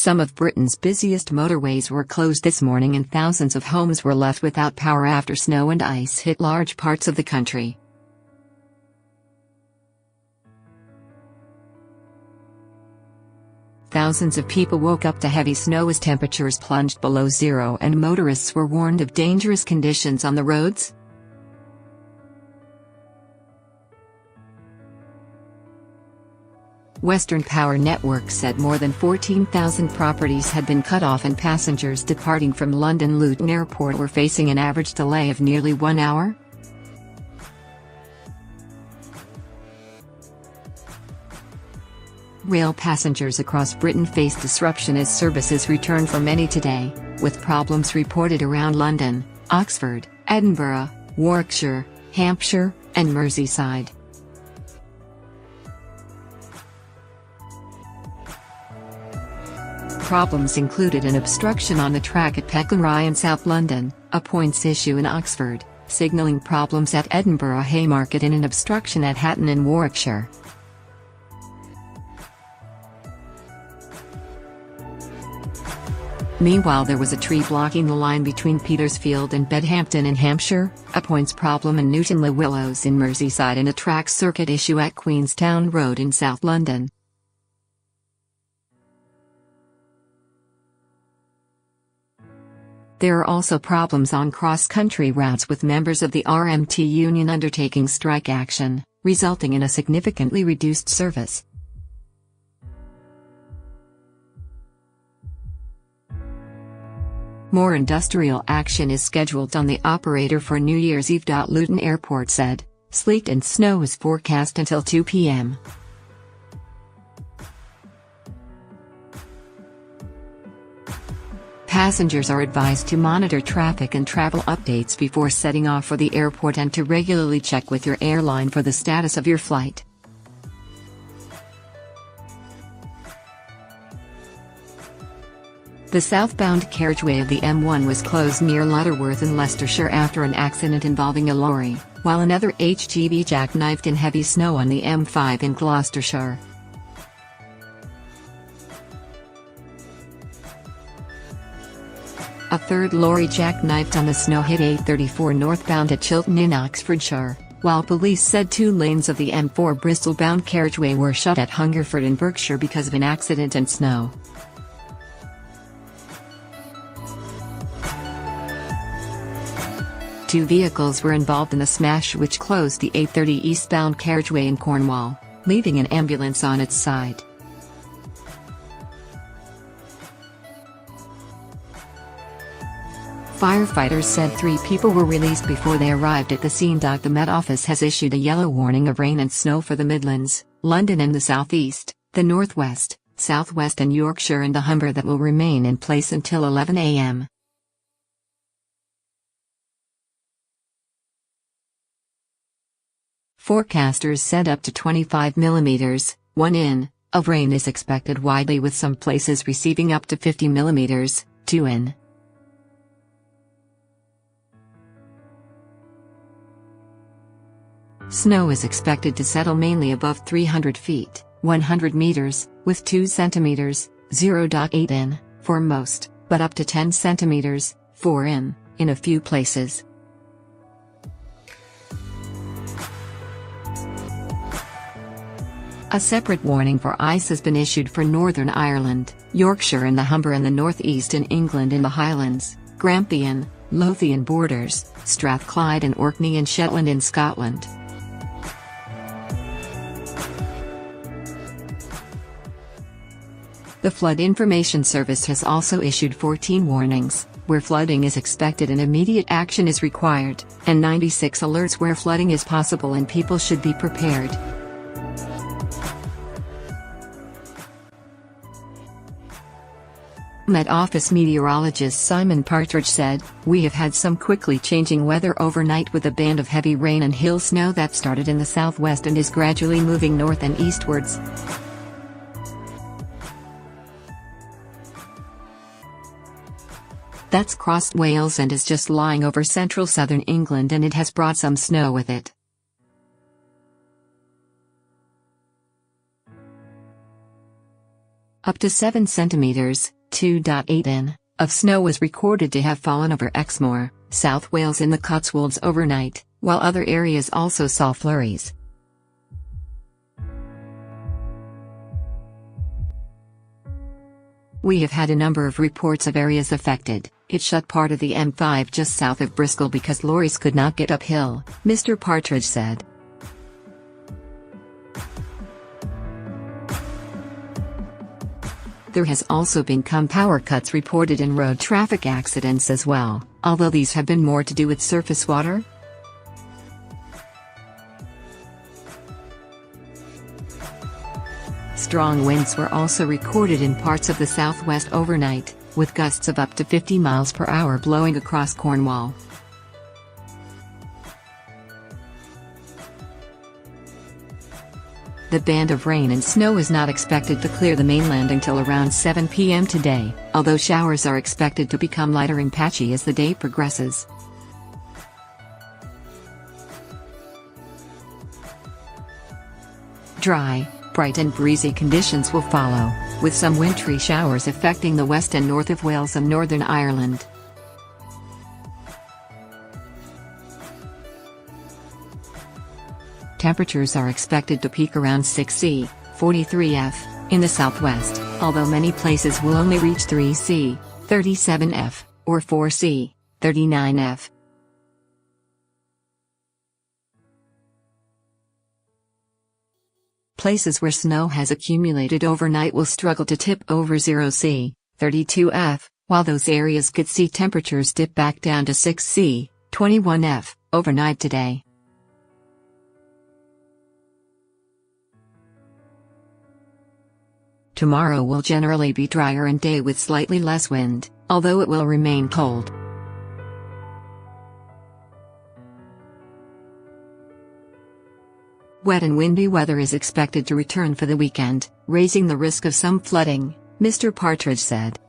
Some of Britain's busiest motorways were closed this morning and thousands of homes were left without power after snow and ice hit large parts of the country. Thousands of people woke up to heavy snow as temperatures plunged below zero and motorists were warned of dangerous conditions on the roads. Western Power Network said more than 14,000 properties had been cut off and passengers departing from London Luton Airport were facing an average delay of nearly 1 hour. Rail passengers across Britain faced disruption as services returned for many today, with problems reported around London, Oxford, Edinburgh, Warwickshire, Hampshire, and Merseyside. Problems included an obstruction on the track at Peckham Rye in South London, a points issue in Oxford, signalling problems at Edinburgh Haymarket and an obstruction at Hatton in Warwickshire. Meanwhile, there was a tree blocking the line between Petersfield and Bedhampton in Hampshire, a points problem in Newton-le-Willows in Merseyside, and a track circuit issue at Queenstown Road in South London. There are also problems on cross-country routes, with members of the RMT Union undertaking strike action, resulting in a significantly reduced service. More industrial action is scheduled on the operator for New Year's Eve. Luton Airport said, sleet and snow is forecast until 2 p.m. Passengers are advised to monitor traffic and travel updates before setting off for the airport and to regularly check with your airline for the status of your flight. The southbound carriageway of the M1 was closed near Lutterworth in Leicestershire after an accident involving a lorry, while another HGV jackknifed in heavy snow on the M5 in Gloucestershire. A third lorry jackknifed on the snow-hit A34 northbound at Chilton in Oxfordshire, while police said 2 lanes of the M4 Bristol-bound carriageway were shut at Hungerford in Berkshire because of an accident and snow. Two vehicles were involved in the smash which closed the A30 eastbound carriageway in Cornwall, leaving an ambulance on its side. Firefighters said 3 people were released before they arrived at the scene. The Met Office has issued a yellow warning of rain and snow for the Midlands, London and the South East, the North West, South West and Yorkshire and the Humber that will remain in place until 11 a.m. Forecasters said up to 25 mm, 1 in, of rain is expected widely, with some places receiving up to 50 mm, 2 in. Snow is expected to settle mainly above 300 feet, 100 meters, with 2 centimeters, 0.8 in, for most, but up to 10 centimeters, 4 in a few places. A separate warning for ice has been issued for Northern Ireland, Yorkshire and the Humber and the North East in England and the Highlands, Grampian, Lothian Borders, Strathclyde and Orkney and Shetland in Scotland. The Flood Information Service has also issued 14 warnings, where flooding is expected and immediate action is required, and 96 alerts where flooding is possible and people should be prepared. Met Office meteorologist Simon Partridge said, "We have had some quickly changing weather overnight with a band of heavy rain and hill snow that started in the southwest and is gradually moving north and eastwards. That's crossed Wales and is just lying over central southern England, and it has brought some snow with it. Up to 7 centimeters, 2.8 in of snow was recorded to have fallen over Exmoor, South Wales in the Cotswolds overnight, while other areas also saw flurries. We have had a number of reports of areas affected. It shut part of the M5 just south of Bristol because lorries could not get uphill, Mr. Partridge said. There has also been power cuts reported in road traffic accidents as well, although these have been more to do with surface water. Strong winds were also recorded in parts of the southwest overnight, with gusts of up to 50 miles per hour blowing across Cornwall. The band of rain and snow is not expected to clear the mainland until around 7 p.m. today, although showers are expected to become lighter and patchy as the day progresses. Dry, bright and breezy conditions will follow, with some wintry showers affecting the west and north of Wales and Northern Ireland. Temperatures are expected to peak around 6°C, 43°F, in the southwest, although many places will only reach 3°C, 37°F, or 4°C, 39°F. Places where snow has accumulated overnight will struggle to tip over 0°C, 32°F, while those areas could see temperatures dip back down to 6°C, 21°F, overnight today. Tomorrow will generally be drier and day with slightly less wind, although it will remain cold. Wet and windy weather is expected to return for the weekend, raising the risk of some flooding, Mr. Partridge said.